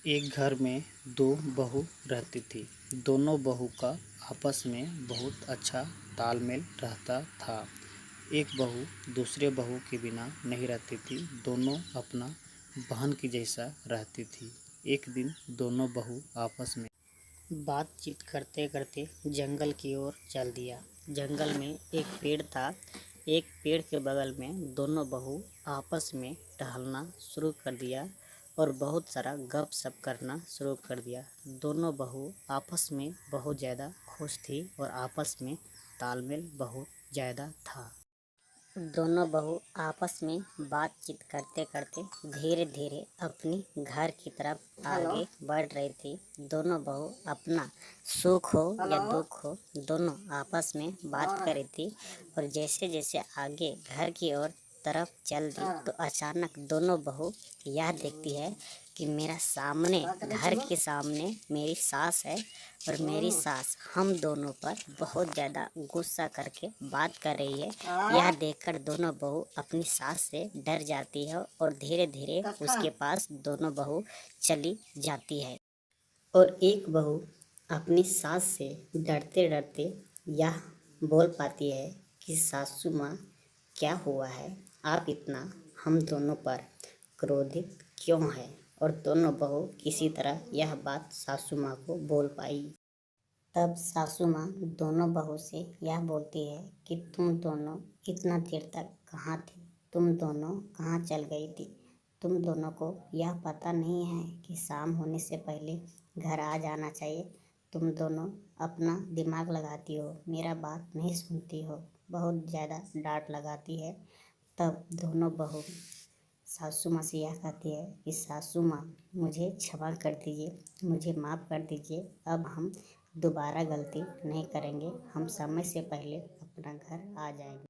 एक घर में दो बहू रहती थी। दोनों बहू का आपस में बहुत अच्छा तालमेल रहता था। एक बहू दूसरे बहू के बिना नहीं रहती थी। दोनों अपना बहन की जैसा रहती थी। एक दिन दोनों बहू आपस में बातचीत करते करते जंगल की ओर चल दिया। जंगल में एक पेड़ था। एक पेड़ के बगल में दोनों बहू आपस में टहलना शुरू कर दिया और बहुत सारा गप सप करना शुरू कर दिया। दोनों बहू आपस में बहुत ज़्यादा खुश थी और आपस में तालमेल बहुत ज़्यादा था। दोनों बहू आपस में बातचीत करते करते धीरे धीरे अपनी घर की तरफ आगे बढ़ रही थी। दोनों बहू अपना सुख हो या दुख हो दोनों आपस में बात कर रही थी और जैसे जैसे आगे घर की ओर तरफ चल दी तो अचानक दोनों बहू यह देखती है कि मेरा सामने घर के सामने मेरी सास है और मेरी सास हम दोनों पर बहुत ज़्यादा गुस्सा करके बात कर रही है। यह देखकर दोनों बहू अपनी सास से डर जाती है और धीरे धीरे उसके पास दोनों बहू चली जाती है और एक बहू अपनी सास से डरते डरते यह बोल पाती है कि सासू माँ क्या हुआ है, आप इतना हम दोनों पर क्रोधित क्यों है। और दोनों बहू किसी तरह यह बात सासू माँ को बोल पाई। तब सासू माँ दोनों बहू से यह बोलती है कि तुम दोनों इतना देर तक कहाँ थी, तुम दोनों कहाँ चल गई थी। तुम दोनों को यह पता नहीं है कि शाम होने से पहले घर आ जाना चाहिए। तुम दोनों अपना दिमाग लगाती हो, मेरा बात नहीं सुनती हो, बहुत ज़्यादा डांट लगाती है। तब दोनों बहू सासू माँ से यह कहती है कि सासू माँ मुझे क्षमा कर दीजिए, मुझे माफ़ कर दीजिए। अब हम दोबारा गलती नहीं करेंगे, हम समय से पहले अपना घर आ जाएंगे।